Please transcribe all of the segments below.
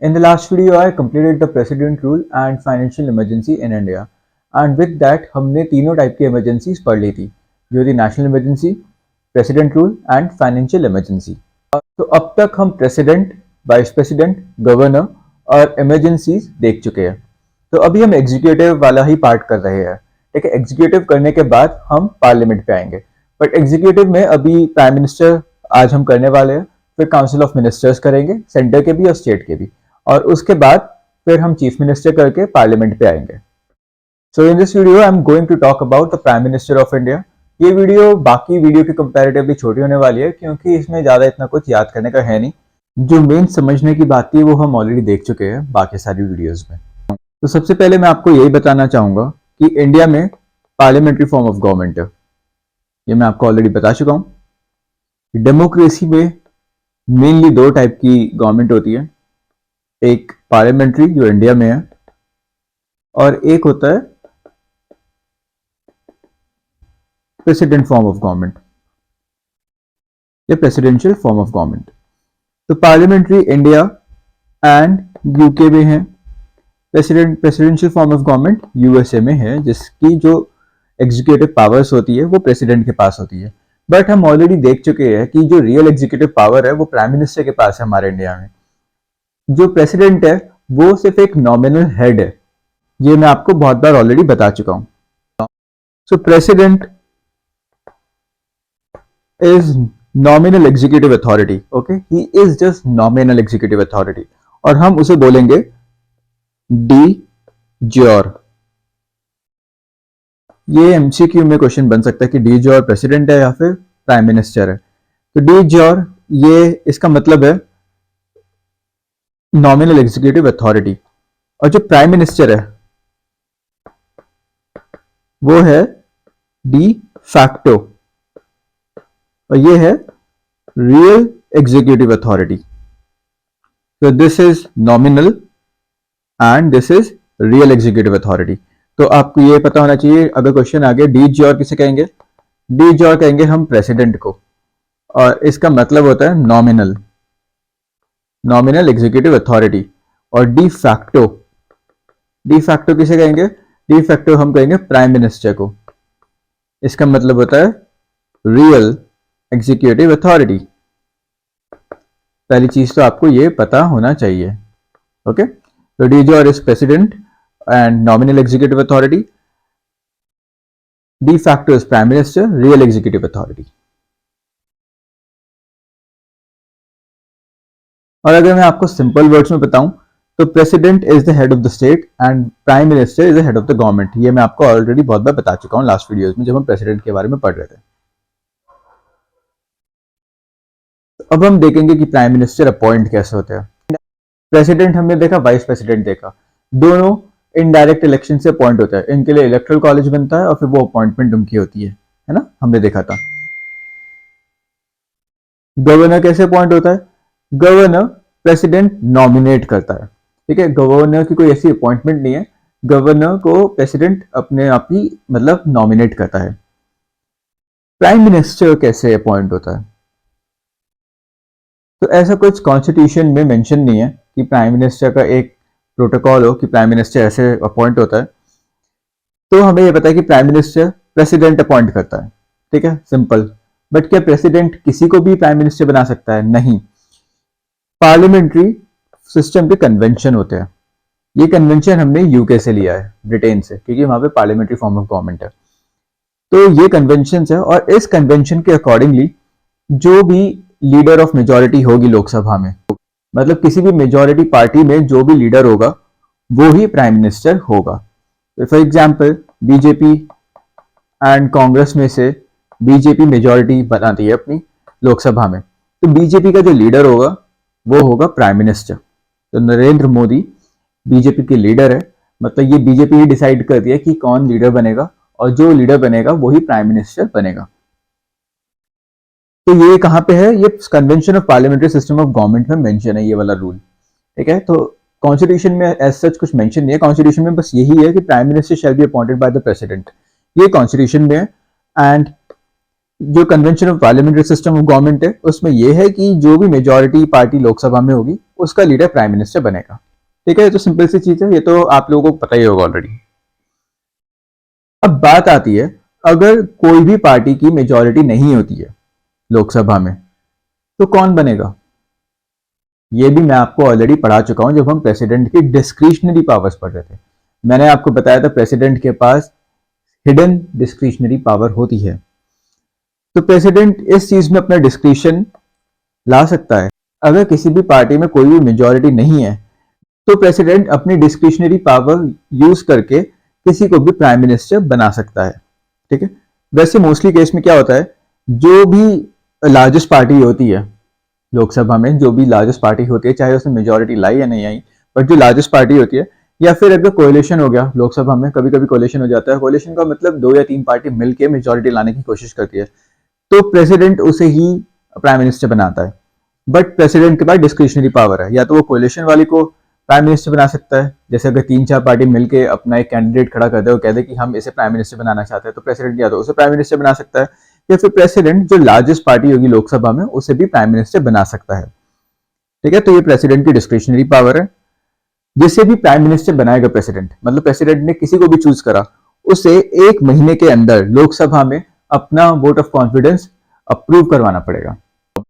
In the last video, I completed the president rule and financial emergency in India. And with that, हमने तीनों type की emergencies पढ़ ली थी, जो थी national emergency, president rule and financial emergency. तो अब तक हम प्रेसिडेंट, वाइस प्रेसिडेंट, गवर्नर और इमरजेंसीज देख चुके हैं. तो अभी हम एग्जीक्यूटिव वाला ही पार्ट कर रहे हैं. ठीक है, एग्जीक्यूटिव करने के बाद हम पार्लियामेंट पे आएंगे. बट एग्जीक्यूटिव में अभी प्राइम मिनिस्टर आज हम करने वाले हैं, फिर काउंसिल ऑफ मिनिस्टर्स करेंगे, सेंटर के भी और स्टेट के भी, और उसके बाद फिर हम चीफ मिनिस्टर करके पार्लियामेंट पे आएंगे. So in this video I am going to talk about the prime minister of India. ये वीडियो बाकी वीडियो के कंपैरेटिवली छोटी होने वाली है, क्योंकि इसमें ज्यादा इतना कुछ याद करने का है नहीं. जो मेन समझने की बात थी वो हम ऑलरेडी देख चुके हैं बाकी सारी वीडियोस में. तो सबसे पहले मैं आपको यही बताना चाहूंगा कि इंडिया में पार्लियामेंट्री फॉर्म ऑफ गवर्नमेंट है. ये मैं आपको ऑलरेडी बता चुका हूं. डेमोक्रेसी में मेनली दो टाइप की गवर्नमेंट होती है. एक पार्लियामेंट्री जो इंडिया में है, और एक होता है प्रेसिडेंट फॉर्म ऑफ गवर्नमेंट या प्रेसिडेंशियल फॉर्म ऑफ गवर्नमेंट. तो पार्लियामेंट्री इंडिया एंड यूके में है. Presidential form of government USA में है, जिसकी जो एग्जीक्यूटिव पावर्स होती है वो प्रेसिडेंट के पास होती है. बट हम ऑलरेडी देख चुके हैं कि जो रियल एग्जीक्यूटिव पावर है वो प्राइम मिनिस्टर के पास है हमारे इंडिया में. जो प्रेसिडेंट है वो सिर्फ एक नॉमिनल हेड है. ये मैं आपको बहुत बार ऑलरेडी बता चुका हूं. सो president is nominal executive authority. Okay, he is just nominal executive authority, और हम उसे बोलेंगे डी ज्योर. ये एमसीक्यू में क्वेश्चन बन सकता है कि डी ज्योर प्रेसिडेंट है या फिर प्राइम मिनिस्टर है. तो डी ज्योर, ये इसका मतलब है नॉमिनल एग्जीक्यूटिव अथॉरिटी. और जो प्राइम मिनिस्टर है वो है डी फैक्टो, और ये है रियल एग्जीक्यूटिव अथॉरिटी. तो this is nominal and this is real executive authority. तो आपको ये पता होना चाहिए, अगर क्वेश्चन आ गया डी ज्योर किसे कहेंगे, डी ज्योर कहेंगे हम प्रेसिडेंट को, और इसका मतलब होता है नॉमिनल एग्जीक्यूटिव अथॉरिटी. और डी फैक्टो किसे कहेंगे, डी फैक्टो हम कहेंगे प्राइम मिनिस्टर को. इसका मतलब होता है रियल एग्जीक्यूटिव अथॉरिटी. पहली चीज तो आपको ये पता होना चाहिए. ओके, तो D jure is president and nominal executive authority. De facto is prime minister, real executive authority. और अगर मैं आपको सिंपल वर्ड्स में बताऊं तो president is the head of the state and prime minister is the head of the government. ये मैं आपको ऑलरेडी बहुत बार बता चुका हूं लास्ट वीडियोस में, जब हम प्रेसिडेंट के बारे में पढ़ रहे थे. अब हम देखेंगे कि प्राइम मिनिस्टर अपॉइंट कैसे होते हैं. प्रेसिडेंट हमने देखा, वाइस प्रेसिडेंट देखा, दोनों इनडायरेक्ट इलेक्शन से अपॉइंट होता है. इनके लिए इलेक्टोरल कॉलेज बनता है और फिर वो अपॉइंटमेंट उनकी होती है ना, हमने देखा था. गवर्नर कैसे अपॉइंट होता है, गवर्नर प्रेसिडेंट नॉमिनेट करता है. ठीक है, गवर्नर की कोई ऐसी अपॉइंटमेंट नहीं है, गवर्नर को प्रेसिडेंट अपने आप ही मतलब नॉमिनेट करता है. प्राइम मिनिस्टर कैसे अपॉइंट होता है, तो ऐसा कुछ कॉन्स्टिट्यूशन में मेंशन नहीं है कि प्राइम मिनिस्टर का एक प्रोटोकॉल हो कि प्राइम मिनिस्टर ऐसे अपॉइंट होता है. तो हमें यह पता है कि प्राइम मिनिस्टर प्रेसिडेंट अपॉइंट करता है. ठीक है, सिंपल. बट क्या प्रेसिडेंट किसी को भी प्राइम मिनिस्टर बना सकता है? नहीं. पार्लियामेंट्री सिस्टम के कन्वेंशन होते हैं. ये कन्वेंशन हमने यूके से लिया है, ब्रिटेन से, क्योंकि वहां पे पार्लियामेंट्री फॉर्म ऑफ गवर्नमेंट है. तो ये कन्वेंशन है, और इस कन्वेंशन के अकॉर्डिंगली जो भी लीडर ऑफ मेजॉरिटी होगी लोकसभा में, मतलब किसी भी मेजॉरिटी पार्टी में जो भी लीडर होगा वो ही प्राइम मिनिस्टर होगा. For example BJP and Congress में से बीजेपी मेजॉरिटी बनाती है अपनी लोकसभा में, तो बीजेपी का जो लीडर होगा वो होगा प्राइम मिनिस्टर. तो नरेंद्र मोदी बीजेपी के लीडर है, मतलब ये बीजेपी ही डिसाइड करती है कि कौन लीडर बनेगा, और जो लीडर बनेगा वही प्राइम मिनिस्टर बनेगा. तो ये कहां पे है, ये convention of parliamentary system of government में मेंशन है ये वाला रूल. ठीक है, तो कॉन्स्टिट्यूशन में एज सच कुछ मेंशन नहीं है. कॉन्स्टिट्यूशन में बस यही है कि prime minister shall be appointed by the president. ये कॉन्स्टिट्यूशन में है. एंड जो convention of parliamentary system of government है उसमें यह है कि जो भी मेजॉरिटी पार्टी लोकसभा में होगी उसका लीडर प्राइम मिनिस्टर बनेगा। ठीक है, ये तो सिंपल सी चीज है, ये तो आप लोगों को पता ही होगा ऑलरेडी। अब बात आती है, अगर कोई भी पार्टी की मेजॉरिटी नहीं होती है लोकसभा में, तो कौन बनेगा? ये भी मैं आपको ऑलरेडी पढ़ा चुका हूं जब हम प्रेसिडेंट की डिस्क्रिशनरी पावर्स पढ़ रहे थे। मैंने आपको बताया था प्रेसिडेंट के पास हिडन डिस्क्रिशनरी पावर होती है। तो प्रेसिडेंट इस चीज में अपना डिस्क्रिशन ला सकता है। अगर किसी भी पार्टी में कोई भी मेजॉरिटी नहीं है, तो प्रेसिडेंट अपनी डिस्क्रिशनरी पावर यूज करके किसी को भी प्राइम मिनिस्टर बना सकता है। ठीक है, वैसे मोस्टली केस में क्या होता है, जो भी लार्जेस्ट पार्टी होती है लोकसभा में, जो भी लार्जेस्ट पार्टी होती है, चाहे उसने मेजॉरिटी लाई या नहीं आई, बट जो लार्जेस्ट पार्टी होती है, या फिर अगर कोalition हो गया लोकसभा में, कभी कभी कोalition हो जाता है। कोalition का मतलब 2 या 3 पार्टी मिलकर मेजॉरिटी लाने की कोशिश करती है, तो प्रेसिडेंट उसे ही प्राइम मिनिस्टर बनाता है। बट प्रेसिडेंट के पास डिस्क्रिशनरी पावर है, या तो वो कोalition वाली को प्राइम मिनिस्टर बना सकता है, जैसे अगर 3-4 पार्टी मिलकर अपना एक कैंडिडेट खड़ा कर दे और कह दे कि हम इसे प्राइम मिनिस्टर बनाना चाहते हैं, तो प्रेसिडेंट या तो उसे प्राइम मिनिस्टर बना सकता है, या फिर प्रेसिडेंट जो लार्जेस्ट पार्टी होगी लोकसभा में उसे भी प्राइम मिनिस्टर बना सकता है। ठीक है, तो ये प्रेसिडेंट की डिस्क्रिशनरी पावर है। जिसे भी प्राइम मिनिस्टर बनाएगा प्रेसिडेंट, मतलब प्रेसिडेंट ने किसी को भी चूज करा, उसे 1 महीने के अंदर लोकसभा में अपना वोट ऑफ कॉन्फिडेंस अप्रूव करवाना पड़ेगा।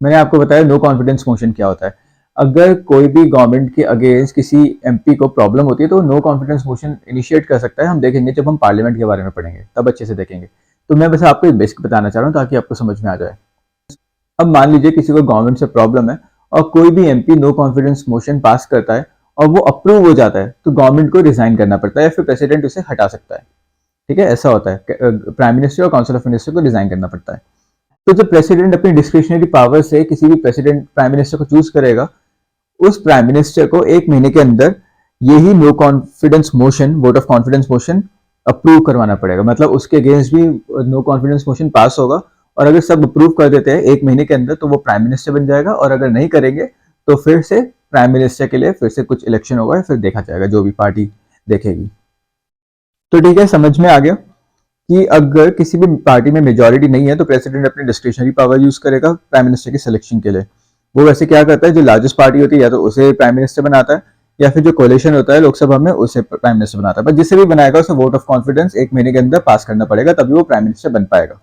मैंने आपको बताया नो कॉन्फिडेंस मोशन क्या होता है। अगर कोई भी गवर्नमेंट के अगेंस्ट किसी एमपी को प्रॉब्लम होती है, तो नो कॉन्फिडेंस मोशन इनिशिएट कर सकता है। हम देखेंगे जब हम पार्लियामेंट के बारे में पढ़ेंगे, तब अच्छे से देखेंगे। तो मैं बस आपको बेसिक बताना चाह रहा हूँ ताकि आपको समझ में आ जाए। अब मान लीजिए किसी को गवर्नमेंट से प्रॉब्लम है और कोई भी MP no confidence motion pass करता है और वो अप्रूव हो जाता है, तो गवर्नमेंट को रिजाइन करना पड़ता है या फिर प्रेसिडेंट उसे हटा सकता है। ठीक है, ऐसा होता है, प्राइम मिनिस्टर और काउंसिल ऑफ मिनिस्टर को रिजाइन करना पड़ता है। तो जब प्रेसिडेंट अपनी डिस्क्रिशनरी पावर से किसी भी प्रेसिडेंट प्राइम मिनिस्टर को चूज करेगा, उस प्राइम मिनिस्टर को 1 महीने के अंदर यही no confidence motion, vote of confidence motion approve करवाना पड़ेगा। मतलब उसके अगेंस्ट भी नो कॉन्फिडेंस मोशन पास होगा, और अगर सब अप्रूव कर देते हैं 1 महीने के अंदर, तो वो प्राइम मिनिस्टर बन जाएगा। और अगर नहीं करेंगे तो फिर से प्राइम मिनिस्टर के लिए फिर से कुछ इलेक्शन होगा, फिर देखा जाएगा, जो भी पार्टी देखेगी। तो ठीक है, समझ में आ गया कि अगर किसी भी पार्टी में मेजॉरिटी नहीं है, तो प्रेसिडेंट अपनी डिस्क्रिशनरी पावर यूज करेगा प्राइम मिनिस्टर की सिलेक्शन के लिए। वो वैसे क्या करता है, जो लार्जेस्ट पार्टी होती है या तो उसे प्राइम मिनिस्टर बनाता है, या फिर जो कोलिशन होता है लोकसभा में उसे प्राइम मिनिस्टर बनाता है। बट जिसे भी बनाएगा उसे वोट ऑफ कॉन्फिडेंस 1 महीने के अंदर पास करना पड़ेगा, तभी वो प्राइम मिनिस्टर बन पाएगा।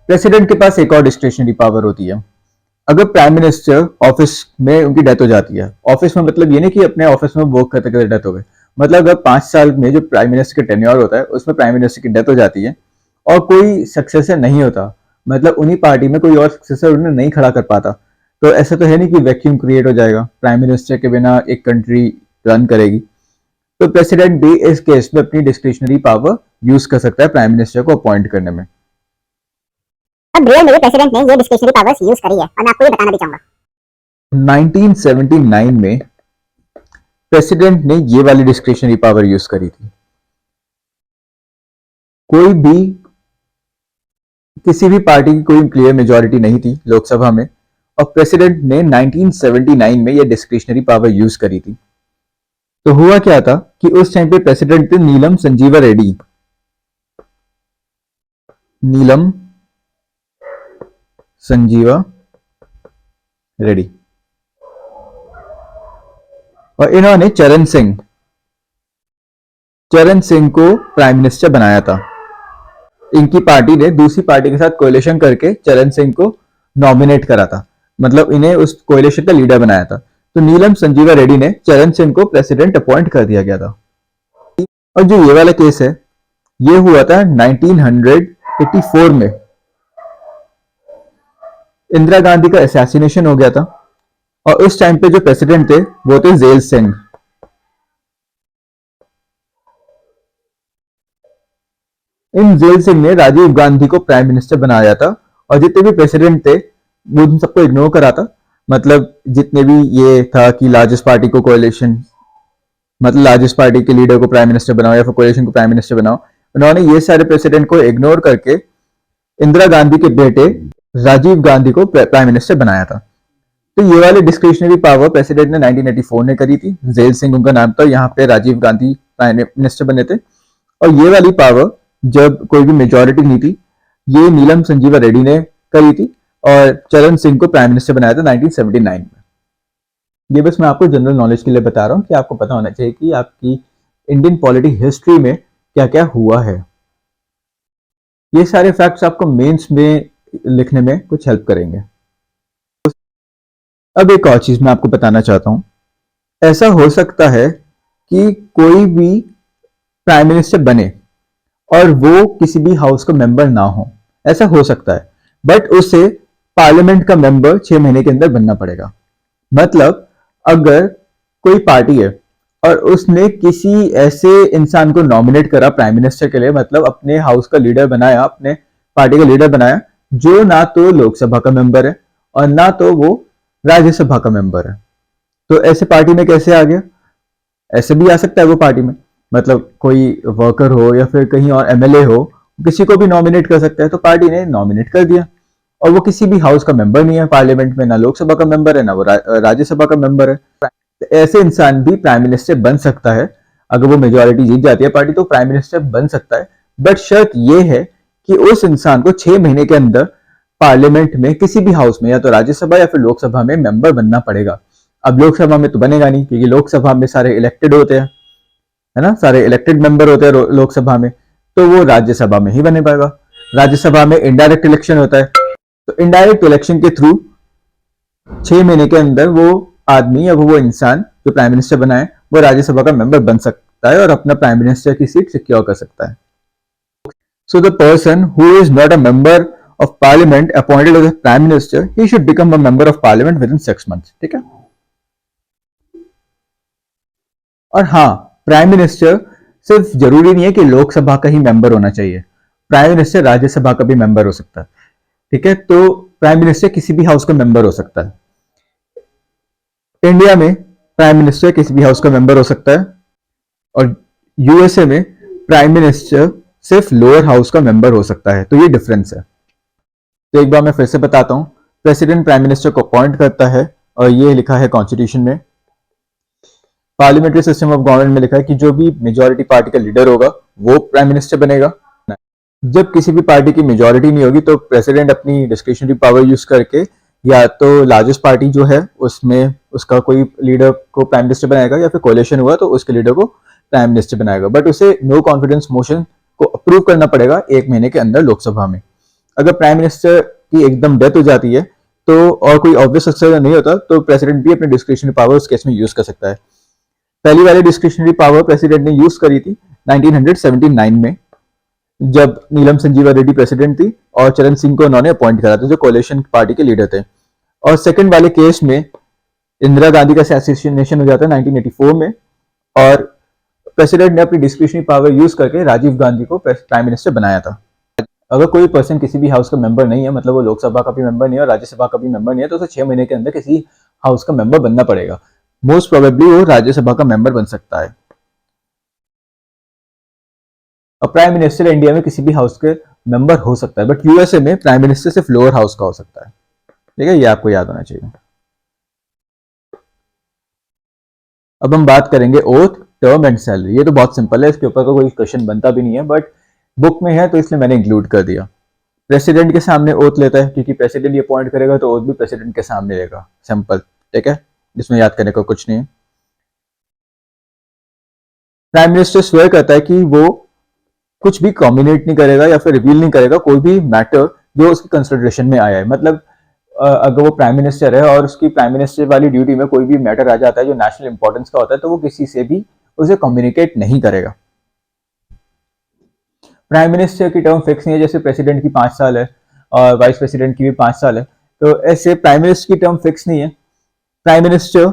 प्रेसिडेंट के पास एक और डिस्क्रिशनरी पावर होती है। अगर प्राइम मिनिस्टर ऑफिस में उनकी डेथ हो जाती है, ऑफिस में मतलब ये नहीं कि अपने ऑफिस में वर्क करते करते डेथ हो गई, मतलब अगर 5 साल में जो प्राइम मिनिस्टर का टेन्योर होता है उसमें प्राइम मिनिस्टर की डेथ हो जाती है और कोई सक्सेसर नहीं होता, मतलब उन्हीं पार्टी में कोई और सक्सेसर उन्हें नहीं खड़ा कर पाता, तो ऐसा तो है नहीं कि वैक्यूम क्रिएट हो जाएगा, प्राइम मिनिस्टर के बिना एक कंट्री रन करेगी। तो प्रेसिडेंट भी इस केस में अपनी डिस्क्रिशनरी पावर यूज कर सकता है प्राइम मिनिस्टर को अपॉइंट करने में। अब रियल में ये प्रेसिडेंट ने ये डिस्क्रिशनरी पावर्स यूज करी है और मैं आपको ये बताना भी चाहूंगा। 1979 में प्रेसिडेंट ने ये वाली डिस्क्रिशनरी पावर यूज करी थी। कोई भी किसी भी पार्टी की कोई क्लियर मेजॉरिटी नहीं थी लोकसभा में, और प्रेसिडेंट ने 1979 में ये डिस्क्रिशनरी पावर यूज करी थी। तो हुआ क्या था कि उस टाइम पे प्रेसिडेंट थे नीलम संजीवा रेड्डी। नीलम संजीवा रेड्डी, और इन्होंने चरण सिंह को प्राइम मिनिस्टर बनाया था। इनकी पार्टी ने दूसरी पार्टी के साथ कोलिशन करके चरण सिंह को नॉमिनेट करा था, मतलब इन्हें उस कोलिशन का लीडर बनाया था। तो नीलम संजीवा रेड्डी ने चरण सिंह को प्रेसिडेंट अपॉइंट कर दिया गया था। और जो ये वाला केस है, ये हुआ था 1984 में। इंदिरा गांधी का असैसिनेशन हो गया था, और उस टाइम पे जो प्रेसिडेंट थे वो थे जेल सिंह। इन जेल सिंह ने राजीव गांधी को प्राइम मिनिस्टर बनाया था, और जितने भी प्रेसिडेंट थे वो उन सबको इग्नोर करा था। मतलब जितने भी ये था कि लार्जेस्ट पार्टी को कोalition, मतलब लार्जेस्ट पार्टी के लीडर को प्राइम मिनिस्टर बनाओ या फिर कोalition को प्राइम मिनिस्टर बनाओ, उन्होंने ये सारे प्रेसिडेंट को इग्नोर करके इंदिरा गांधी के बेटे राजीव गांधी को प्राइम मिनिस्टर बनाया था। तो ये वाली डिस्क्रिशनरी पावर प्रेसिडेंट ने 1984 में करी थी। जेल सिंह उनका नाम था, यहाँ पे राजीव गांधी प्राइम मिनिस्टर बने थे। और ये वाली पावर जब कोई भी मेजॉरिटी नहीं थी, ये नीलम संजीवा रेड्डी ने करी थी। और चरण सिंह को प्राइम मिनिस्टर बनाया था 1979 में। ये बस मैं आपको जनरल नॉलेज के लिए बता रहा हूँ कि आपको पता होना चाहिए कि आपकी इंडियन पॉलिटिक हिस्ट्री में क्या क्या हुआ है। ये सारे फैक्ट्स आपको मेंस में लिखने में कुछ हेल्प करेंगे। अब एक और चीज मैं आपको बताना चाहता हूँ, ऐसा हो सकता है कि कोई भी प्राइम मिनिस्टर बने और वो किसी भी हाउस का मेंबर ना हो, ऐसा हो सकता है, बट उसे पार्लियामेंट का मेंबर 6 महीने के अंदर बनना पड़ेगा। मतलब अगर कोई पार्टी है और उसने किसी ऐसे इंसान को नॉमिनेट करा प्राइम मिनिस्टर के लिए, मतलब अपने हाउस का लीडर बनाया, अपने पार्टी का लीडर बनाया, जो ना तो लोकसभा का मेंबर है और ना तो वो राज्यसभा का मेंबर है, तो ऐसे पार्टी में कैसे आ गया? ऐसे भी आ सकता है वो पार्टी में, मतलब कोई वर्कर हो या फिर कहीं और एमएलए हो, किसी को भी नॉमिनेट कर सकता है, तो पार्टी ने नॉमिनेट कर दिया और वो किसी भी हाउस का मेंबर नहीं है पार्लियामेंट में, ना लोकसभा का मेंबर है ना वो राज्यसभा का मेंबर है। तो ऐसे इंसान भी प्राइम मिनिस्टर बन सकता है। अगर वो मेजोरिटी जीत जाती है पार्टी तो प्राइम मिनिस्टर बन सकता है, बट शर्त ये है कि उस इंसान को 6 महीने के अंदर पार्लियामेंट में किसी भी हाउस में या तो राज्यसभा या फिर लोकसभा में मेंबर बनना पड़ेगा। अब लोकसभा में तो बनेगा नहीं क्योंकि लोकसभा में सारे इलेक्टेड होते हैं, है ना, सारे इलेक्टेड मेंबर होते हैं लोकसभा में, तो वो राज्यसभा में ही बने पाएगा। राज्यसभा में इनडायरेक्ट इलेक्शन होता है, तो इनडायरेक्ट इलेक्शन के थ्रू 6 महीने के अंदर वो आदमी या वो इंसान जो प्राइम मिनिस्टर बना है वो राज्यसभा का मेंबर बन सकता है और अपना प्राइम मिनिस्टर की सीट सिक्योर कर सकता है। So the person who is not a member of parliament appointed as a prime minister, he should become a member of parliament within 6 months. ठीक है। और हाँ, प्राइम मिनिस्टर सिर्फ जरूरी नहीं है कि लोकसभा का ही मेंबर होना चाहिए, प्राइम मिनिस्टर राज्यसभा का भी मेंबर हो सकता है। ठीक है, तो प्राइम मिनिस्टर किसी भी हाउस का मेंबर हो सकता है। इंडिया में प्राइम मिनिस्टर किसी भी हाउस का मेंबर हो सकता है और यूएसए में प्राइम मिनिस्टर सिर्फ लोअर हाउस का मेंबर हो सकता है, तो ये डिफरेंस है। तो एक बार मैं फिर से बताता हूँ, प्रेसिडेंट प्राइम मिनिस्टर को अपॉइंट करता है और ये लिखा है कॉन्स्टिट्यूशन में। पार्लियामेंट्री सिस्टम ऑफ गवर्नमेंट में लिखा है कि जो भी मेजोरिटी पार्टी का लीडर होगा वो प्राइम मिनिस्टर बनेगा। जब किसी भी पार्टी की मेजोरिटी नहीं होगी तो प्रेसिडेंट अपनी डिस्क्रिशनरी पावर यूज करके या तो लार्जेस्ट पार्टी जो है उसमें उसका कोई लीडर को प्राइम मिनिस्टर बनाएगा या फिर कोलिशन हुआ तो उसके लीडर को प्राइम मिनिस्टर बनाएगा, बट उसे नो कॉन्फिडेंस मोशन को अप्रूव करना पड़ेगा 1 महीने के अंदर लोकसभा में। अगर प्राइम मिनिस्टर की एकदम डेथ हो जाती है तो और कोई ऑब्वियस सक्सेसर नहीं होता तो प्रेसिडेंट भी अपनी डिस्क्रिशनरी पावर उस केस में यूज कर सकता है। पहली वाली डिस्क्रिशनरी पावर प्रेसिडेंट ने यूज करी थी 1979 में, जब नीलम संजीवा रेड्डी प्रेसिडेंट थी और चरण सिंह को उन्होंने अपॉइंट करा था जो कोलिशन पार्टी के लीडर थे। और सेकंड वाले केस में इंदिरा गांधी का असैसिनेशन हो जाता है 1984 में और प्रेसिडेंट ने अपनी डिस्क्रिशनरी पावर यूज करके राजीव गांधी को प्राइम मिनिस्टर बनाया था। अगर कोई पर्सन किसी भी हाउस का मेंबर नहीं है, मतलब वो लोकसभा का भी मेंबर नहीं है और राज्यसभा का भी मेंबर नहीं है, तो उसे 6 महीने के अंदर किसी हाउस का मेंबर बनना पड़ेगा। मोस्ट प्रोबेबली वो राज्यसभा का मेंबर बन सकता है। और प्राइम मिनिस्टर इंडिया में किसी भी हाउस के मेंबर हो सकता है, बट यूएसए में प्राइम मिनिस्टर सिर्फ लोअर हाउस का हो सकता है। ठीक है, ये आपको याद होना चाहिए। अब हम बात करेंगे ओथ, टर्म एंड सैलरी। ये तो बहुत सिंपल है, इसके ऊपर का कोई क्वेश्चन बनता भी नहीं है, बट बुक में है तो इसलिए मैंने इंक्लूड कर दिया। प्रेसिडेंट के सामने ओथ लेता है क्योंकि प्रेसिडेंट ये अपॉइंट करेगा तो ओथ भी प्रेसिडेंट के सामने लेगा। सिंपल, ठीक है, इसमें याद करने का कुछ नहीं है। प्राइम मिनिस्टर स्वेयर करता है कि वो कुछ भी कम्युनिकेट नहीं करेगा या फिर रिवील नहीं करेगा कोई भी मैटर जो उसकी कंसिडरेशन में आया है। मतलब अगर वो प्राइम मिनिस्टर है और उसकी प्राइम मिनिस्टर वाली ड्यूटी में कोई भी मैटर आ जाता है जो नेशनल इंपॉर्टेंस का होता है तो वो किसी से भी उसे कम्युनिकेट नहीं करेगा। प्राइम मिनिस्टर की टर्म फिक्स नहीं है, जैसे प्रेसिडेंट की 5 साल है और वाइस प्रेसिडेंट की भी 5 साल है, तो ऐसे प्राइम मिनिस्टर की टर्म फिक्स नहीं है। Prime minister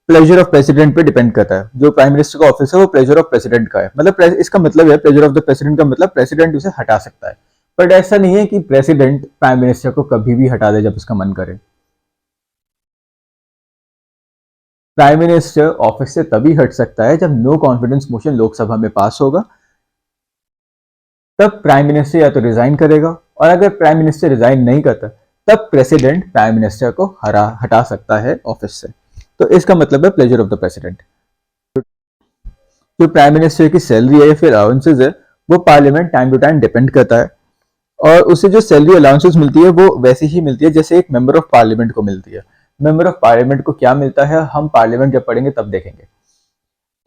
pleasure of president पे डिपेंड करता है। जो प्राइम मिनिस्टर का ऑफिस है वो प्लेजर ऑफ प्रेसिडेंट का है, मतलब इसका मतलब है प्लेजर ऑफ द प्रेसिडेंट का मतलब प्रेसिडेंट उसे हटा सकता है, बट ऐसा नहीं है कि प्रेसिडेंट प्राइम मिनिस्टर को कभी भी हटा दे जब उसका मन करे। प्राइम मिनिस्टर ऑफिस से तभी हट सकता है जब नो कॉन्फिडेंस मोशन लोकसभा में पास होगा, तब प्राइम मिनिस्टर या तो रिजाइन करेगा, और अगर प्राइम मिनिस्टर रिजाइन नहीं करता तब प्रेसिडेंट प्राइम मिनिस्टर को हटा सकता है ऑफिस से। तो इसका मतलब है प्लेजर ऑफ द प्रेसिडेंट। जो प्राइम मिनिस्टर की सैलरी है या फिर अलाउंसेस है वो parliament time to time depend करता है। और उसे जो सैलरी अलाउंसेस मिलती है वो वैसी ही मिलती है जैसे एक मेंबर ऑफ पार्लियामेंट को मिलती है। मेंबर ऑफ पार्लियामेंट को क्या मिलता है हम पार्लियामेंट जब पढ़ेंगे तब देखेंगे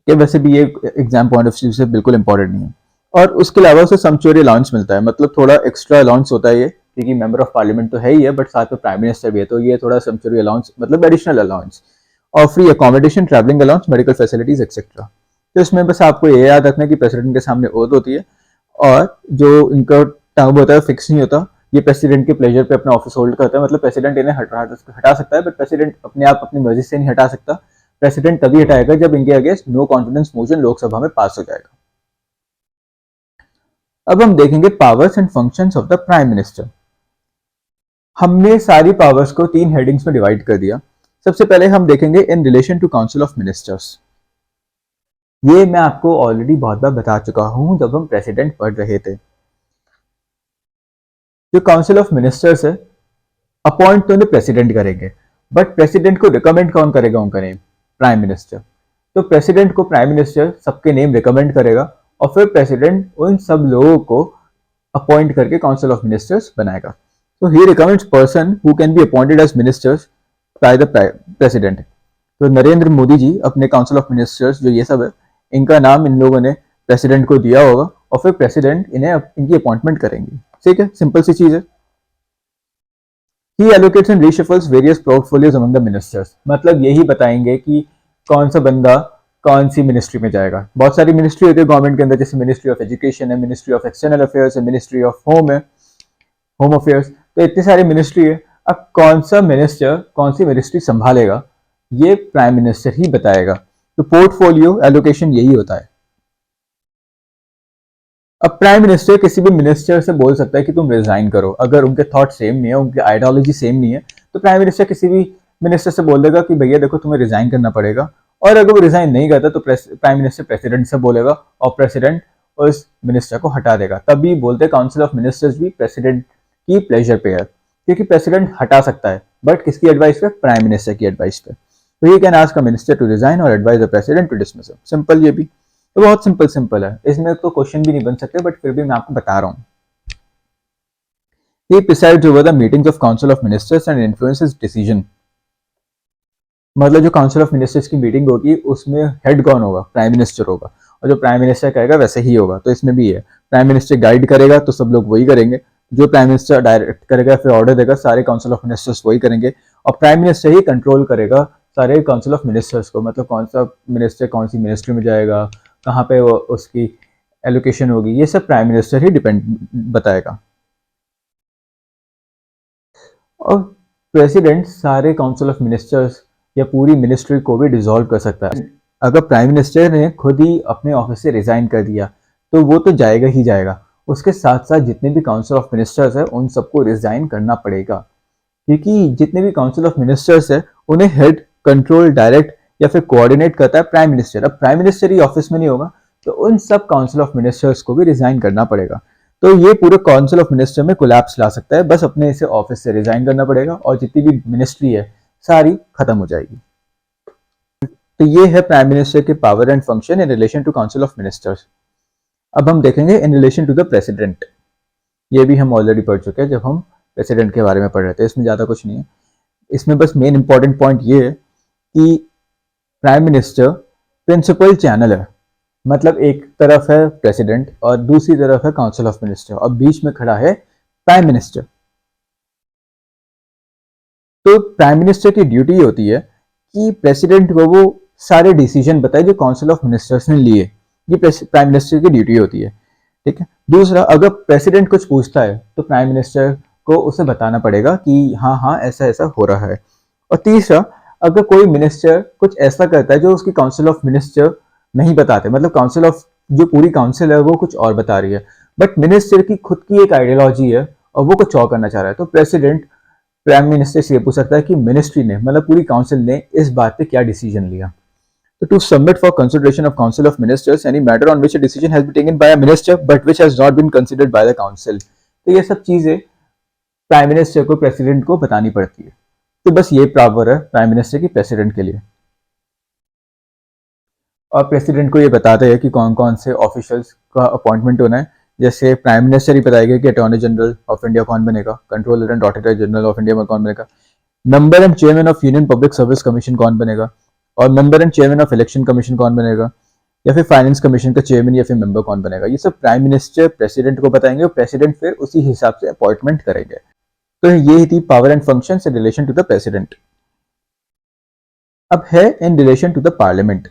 कि वैसे भी ये एग्जाम पॉइंट ऑफ व्यू से बिल्कुल इंपॉर्टेंट नहीं है। और उसके अलावा उसे समचोरी अलाउंस मिलता है, मतलब थोड़ा एक्स्ट्रा अलाउंस होता है ये, क्योंकि मेंबर ऑफ पार्लियामेंट तो है ही है बट साथ में प्राइम मिनिस्टर भी है, तो ये थोड़ा समचोरी अलाउंस मतलब एडिशनल अलाउंस। और free accommodation, travelling allowance, medical facilities etcetera. तो इसमें बस आपको ये याद रखना है कि प्रेसिडेंट के सामने ओथ होती है और जो इनका टर्म होता है फिक्स नहीं होता, ये प्रेसिडेंट के प्लेजर पे अपना ऑफिस होल्ड करता है। मतलब प्रेसिडेंट इन्हें हटा सकता है बट प्रेसिडेंट अपने आप अपनी मर्जी से नहीं हटा सकता। प्रेसिडेंट तभी हटाएगा जब इनके against no confidence motion Lok Sabha में पास हो जाएगा। अब हम देखेंगे powers and functions of the prime minister. हमने सारी पावर्स को 3 हेडिंग्स में डिवाइड कर दिया। सबसे पहले हम देखेंगे in relation to council of ministers. ये मैं आपको ऑलरेडी बहुत बार बता चुका हूं जब हम प्रेसिडेंट पढ़ रहे थे। जो काउंसिल ऑफ मिनिस्टर्स है अपॉइंट तो उन्हें प्रेसिडेंट करेंगे, बट प्रेसिडेंट को रिकमेंड कौन करेगा उनका नेम? Prime minister. तो प्रेसिडेंट को प्राइम मिनिस्टर सबके नेम रिकमेंड करेगा और फिर प्रेसिडेंट उन सब लोगों को अपॉइंट करके काउंसिल ऑफ मिनिस्टर्स बनाएगा। तो he recommends person who can be appointed as ministers by the president. तो नरेंद्र मोदी जी अपने काउंसिल ऑफ मिनिस्टर्स जो ये सब है इनका नाम इन लोगों ने प्रेसिडेंट को दिया होगा और फिर प्रेसिडेंट इन्हें इनकी अपॉइंटमेंट करेंगे। ठीक है, सिंपल सी चीज है। He allocates and reshuffles various portfolios among the ministers. मतलब यही बताएंगे कि कौन सा बंदा कौन सी मिनिस्ट्री में जाएगा। बहुत सारी मिनिस्ट्री होती है गवर्नमेंट के अंदर, जैसे मिनिस्ट्री ऑफ एजुकेशन है, मिनिस्ट्री ऑफ एक्सटर्नल अफेयर्स है, मिनिस्ट्री ऑफ होम है, होम अफेयर्स। तो इतनी सारी मिनिस्ट्री है। अब कौन सा मिनिस्टर कौन सी मिनिस्ट्री संभालेगा ये प्राइम मिनिस्टर ही बताएगा। तो पोर्टफोलियो एलोकेशन यही होता है। अब प्राइम मिनिस्टर किसी भी मिनिस्टर से बोल सकता है कि तुम रिजाइन करो, अगर उनके थॉट सेम नहीं है, उनकी आइडियोलॉजी सेम नहीं है, तो प्राइम मिनिस्टर किसी भी मिनिस्टर से बोल देगा कि भैया देखो तुम्हें रिजाइन करना पड़ेगा। और अगर वो रिजाइन नहीं करता तो प्राइम मिनिस्टर प्रेसिडेंट से बोलेगा और प्रेसिडेंट उस मिनिस्टर को हटा देगा। तभी बोलते हैं काउंसिल ऑफ मिनिस्टर्स भी प्रेसिडेंट की प्लेजर पे है, क्योंकि प्रेसिडेंट हटा सकता है बट किसकी एडवाइस पे? प्राइम मिनिस्टर की एडवाइस पे। तो he can ask a minister to resign और advise the president to dismiss him. Simple ये भी, तो बहुत सिंपल है, इसमें तो क्वेश्चन भी नहीं बन सकते बट फिर भी मैं आपको बता रहा हूँ। He presides over the meetings of Council of Ministers and influences decision। मतलब जो काउंसिल ऑफ मिनिस्टर्स की मीटिंग होगी उसमें हेड कौन होगा? प्राइम मिनिस्टर होगा, और जो प्राइम मिनिस्टर कहेगा वैसे ही होगा। तो इसमें भी है, प्राइम मिनिस्टर गाइड करेगा तो सब लोग वही करेंगे, जो प्राइम मिनिस्टर डायरेक्ट करेगा फिर ऑर्डर देगा सारे काउंसिल ऑफ मिनिस्टर्स वही करेंगे, और प्राइम मिनिस्टर ही कंट्रोल करेगा सारे काउंसिल ऑफ मिनिस्टर्स को। मतलब कौन सा मिनिस्टर कौन सी मिनिस्ट्री में जाएगा, कहाँ पे वो उसकी एलोकेशन होगी, ये सब प्राइम मिनिस्टर ही डिपेंड बताएगा। और प्रेसिडेंट सारे काउंसिल ऑफ मिनिस्टर्स या पूरी मिनिस्ट्री को भी डिसॉल्व कर सकता है। अगर प्राइम मिनिस्टर ने खुद ही अपने ऑफिस से रिजाइन कर दिया तो वो तो जाएगा ही जाएगा, उसके साथ साथ जितने भी काउंसिल ऑफ मिनिस्टर्स है उन सबको रिजाइन करना पड़ेगा, क्योंकि जितने भी काउंसिल ऑफ मिनिस्टर्स है उन्हें हेड, कंट्रोल, डायरेक्ट या फिर कोऑर्डिनेट करता है प्राइम मिनिस्टर। अब प्राइम मिनिस्टर ही ऑफिस में नहीं होगा तो उन सब काउंसिल ऑफ मिनिस्टर्स को भी रिजाइन करना पड़ेगा। तो ये पूरे काउंसिल ऑफ मिनिस्टर में कोलैप्स ला सकता है, बस अपने इसे ऑफिस से रिजाइन करना पड़ेगा और जितनी भी मिनिस्ट्री है सारी खत्म हो जाएगी। तो ये है प्राइम मिनिस्टर के power and function in relation to council of ministers. अब हम देखेंगे in relation to the president. ये भी हम ऑलरेडी पढ़ चुके हैं जब हम प्रेसिडेंट के बारे में पढ़ रहे थे, इसमें ज़्यादा कुछ नहीं है। इसमें बस मेन इंपॉर्टेंट पॉइंट ये है कि प्राइम मिनिस्टर प्रिंसिपल चैनल है, मतलब एक तरफ है प्रेसिडेंट और दूसरी तरफ है काउंसिल ऑफ मिनिस्टर और बीच में खड़ा है प्राइम मिनिस्टर। तो प्राइम मिनिस्टर की ड्यूटी होती है कि प्रेसिडेंट को वो सारे डिसीजन बताए जो काउंसिल ऑफ मिनिस्टर्स ने लिए। ये प्राइम मिनिस्टर की ड्यूटी होती है। ठीक है। दूसरा, अगर प्रेसिडेंट कुछ पूछता है तो प्राइम मिनिस्टर को उसे बताना पड़ेगा कि हाँ हाँ ऐसा ऐसा हो रहा है। और तीसरा, अगर कोई मिनिस्टर कुछ ऐसा करता है जो उसकी काउंसिल ऑफ मिनिस्टर नहीं बताते, मतलब काउंसिल ऑफ जो पूरी काउंसिल है वो कुछ और बता रही है बट मिनिस्टर की खुद की एक आइडियोलॉजी है और वो कुछ और करना चाह रहा है, तो प्रेसिडेंट प्राइम मिनिस्टर से ये पूछ सकता है कि मिनिस्ट्री ने, मतलब पूरी काउंसिल ने इस बात पे क्या डिसीजन लिया। तो to submit for consideration of council of ministers any matter on which a decision has been taken by a minister but which has not been considered by the council. तो ये सब चीजें प्राइम मिनिस्टर को president को बतानी पड़ती है। तो बस ये पावर है प्राइम मिनिस्टर की प्रेसिडेंट के लिए। और प्रेसिडेंट को ये बताते हैं कि कौन कौन से ऑफिशियल्स का अपॉइंटमेंट होना है, जैसे प्राइम मिनिस्टर ही बताएगा कि अटॉर्नी जनरल ऑफ इंडिया कौन बनेगा, controller and auditor general of India में कौन बनेगा, member and chairman of union public service commission कौन बनेगा, और member and chairman of election commission कौन बनेगा, या फिर फाइनेंस कमीशन का चेयरमैन या फिर मेंबर कौन बनेगा। ये सब प्राइम मिनिस्टर प्रेसिडेंट को बताएंगे और प्रेसिडेंट फिर उसी हिसाब से अपॉइंटमेंट करेंगे। तो ये थी power and functions in relation to the president. अब है in relation to the parliament.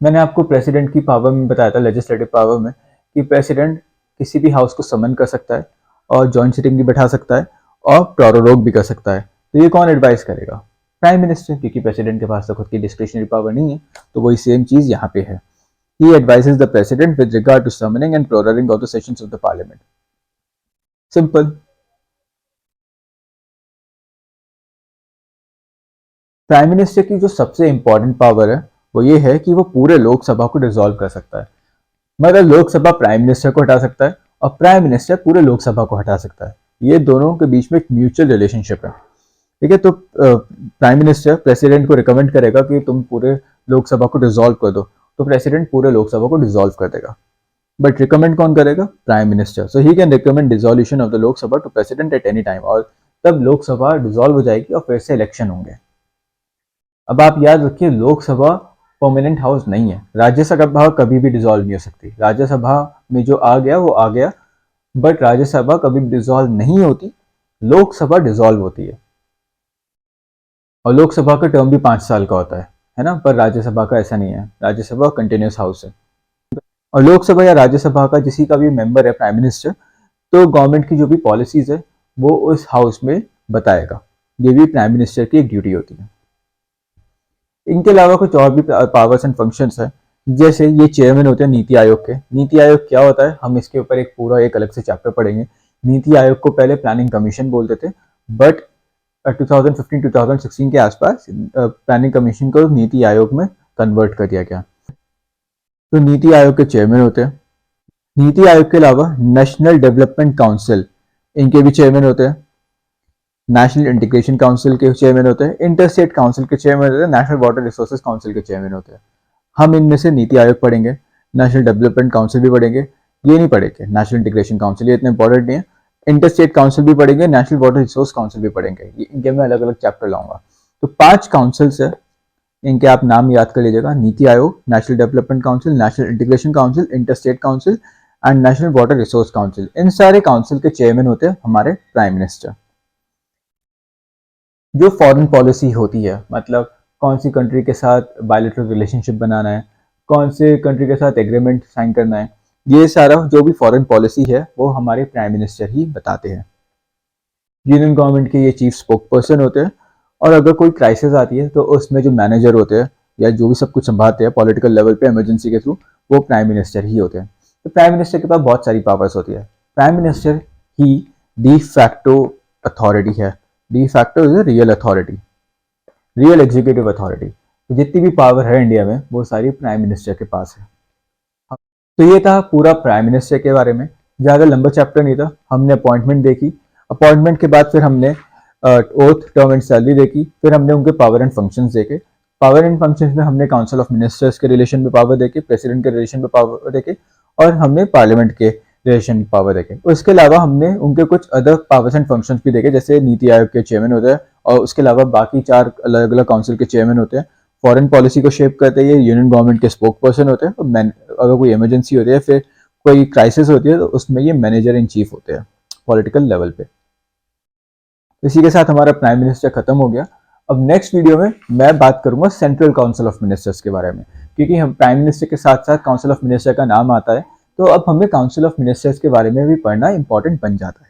मैंने आपको प्रेसिडेंट की पावर में बताया था, लेजिस्लेटिव पावर में, कि प्रेसिडेंट किसी भी हाउस को समन कर सकता है और जॉइंट सिटिंग भी बैठा सकता है और प्रोरोग भी कर सकता है। तो ये कौन एडवाइस करेगा? प्राइम मिनिस्टर, क्योंकि प्रेसिडेंट के पास तो खुद की डिस्क्रिशनरी पावर नहीं है। तो वही सेम चीज यहाँ पे है। He advises the president with regard to summoning and proroguing of the sessions of the parliament. Simple. Prime minister की जो सबसे इंपॉर्टेंट पावर है वो ये है कि वो पूरे लोकसभा को डिसॉल्व कर सकता है। मतलब लोकसभा प्राइम मिनिस्टर को हटा सकता है और प्राइम मिनिस्टर पूरे लोकसभा को हटा सकता है। ये दोनों के बीच में एक म्यूचुअल रिलेशनशिप है। ठीक है, तो प्राइम मिनिस्टर प्रेसिडेंट को रिकमेंड करेगा कि तुम पूरे लोकसभा को डिसॉल्व कर दो, तो प्रेसिडेंट पूरे लोकसभा को डिसॉल्व कर देगा। बट रिकमेंड कौन करेगा? Prime minister. So he can recommend dissolution of the Lok Sabha to president at any time, और तब लोकसभा डिसॉल्व हो जाएगी और फिर से इलेक्शन होंगे। अब आप याद रखिए, लोकसभा परमानेंट हाउस नहीं है। राज्यसभा कभी भी डिसॉल्व नहीं हो सकती। राज्यसभा में जो आ गया वो आ गया, बट राज्यसभा कभी भी डिसॉल्व नहीं होती। लोकसभा डिसॉल्व होती है और लोकसभा का टर्म भी 5 साल का होता है ना, पर राज्यसभा का ऐसा नहीं है। राज्यसभा कंटिन्यूस हाउस है और लोकसभा या राज्यसभा का जिसी का भी मेंबर है प्राइम मिनिस्टर, तो गवर्नमेंट की जो भी पॉलिसीज है वो उस हाउस में बताएगा। ये भी प्राइम मिनिस्टर की एक ड्यूटी होती है। इनके अलावा कुछ और भी पावर्स एंड फंक्शंस है, जैसे ये चेयरमैन होते हैं नीति आयोग के। नीति आयोग क्या होता है, हम इसके ऊपर एक पूरा एक अलग से चैप्टर पढ़ेंगे। नीति आयोग को पहले प्लानिंग कमीशन बोलते थे, बट 2015-2016 के आसपास प्लानिंग कमीशन को नीति आयोग में कन्वर्ट कर दिया गया। तो नीति आयोग के चेयरमैन होते हैं। नीति आयोग के अलावा नेशनल डेवलपमेंट काउंसिल, इनके भी चेयरमैन होते हैं। नेशनल इंटीग्रेशन काउंसिल के चेयरमैन होते हैं। इंटर स्टेट काउंसिल के चेयरमैन होते हैं। नेशनल वाटर रिसोर्सेज काउंसिल के चेयरमैन होते हैं। हम इनमें से नीति आयोग पढ़ेंगे, नेशनल डेवलपमेंट काउंसिल भी पढ़ेंगे, ये नहीं पढ़ेंगे नेशनल इंटीग्रेशन काउंसिल, ये इतना इंपॉर्टेंट नहीं है। इंटर स्टेट काउंसिल भी पढ़ेंगे, नेशनल वाटर रिसोर्स काउंसिल भी पढ़ेंगे। इनके मैं अलग अलग चैप्टर लाऊंगा। तो 5 काउंसिल्स है, इनके आप नाम याद कर लीजिएगा। NITI Aayog, national development council, national integration council, inter state council and national water resource council. इन सारे काउंसिल के चेयरमैन होते हैं हमारे प्राइम मिनिस्टर। जो फॉरेन पॉलिसी होती है, मतलब कौन सी कंट्री के साथ बायलैटरल रिलेशनशिप बनाना है, कौन से कंट्री के साथ एग्रीमेंट साइन करना है, ये सारा जो भी फॉरेन पॉलिसी है वो हमारे प्राइम मिनिस्टर ही बताते हैं। यूनियन गवर्नमेंट के ये चीफ स्पोक पर्सन होते हैं, और अगर कोई क्राइसिस आती है तो उसमें जो मैनेजर होते हैं या जो भी सब कुछ संभालते हैं पॉलिटिकल लेवल पे इमरजेंसी के थ्रू, वो प्राइम मिनिस्टर ही होते हैं। तो प्राइम मिनिस्टर के पास बहुत सारी पावर्स होती है। प्राइम मिनिस्टर ही डी फैक्टो अथॉरिटी है। De facto is a real authority, real executive authority. तो जितनी भी पावर है इंडिया में वो सारी प्राइम मिनिस्टर के पास है। तो ये था पूरा प्राइम मिनिस्टर के बारे में। ज़्यादा लंबा चैप्टर नहीं था। हमने अपॉइंटमेंट देखी, अपॉइंटमेंट के बाद फिर हमने ओथ, टर्म एंड सैलरी देखी, फिर हमने उनके पावर एंड फंक्शंस देखे। पावर एंड फंक्शंस में हमने काउंसिल ऑफ मिनिस्टर्स के रिलेशन में पावर देखे, प्रेसिडेंट के रिलेशन में पावर देखे, और हमने पार्लियामेंट के रिलेशन में पावर देखे। उसके अलावा हमने उनके कुछ अदर पावर्स एंड फंक्शंस भी देखे, जैसे नीति आयोग के चेयरमैन होते हैं, और उसके अलावा बाकी 4 अलग अलग काउंसिल के चेयरमैन होते हैं। फॉरेन पॉलिसी को शेप करते हैं यूनियन गवर्नमेंट के स्पोक पर्सन होते हैं। अगर कोई इमरजेंसी होती है, फिर कोई क्राइसिस होती है, तो उसमें ये मैनेजर इन चीफ होते हैं पॉलिटिकल लेवल पे। इसी के साथ हमारा प्राइम मिनिस्टर खत्म हो गया। अब नेक्स्ट वीडियो में मैं बात करूंगा सेंट्रल काउंसिल ऑफ मिनिस्टर्स के बारे में, क्योंकि हम प्राइम मिनिस्टर के साथ साथ काउंसिल ऑफ मिनिस्टर का नाम आता है, तो अब हमें काउंसिल ऑफ मिनिस्टर्स के बारे में भी पढ़ना इंपॉर्टेंट बन जाता है।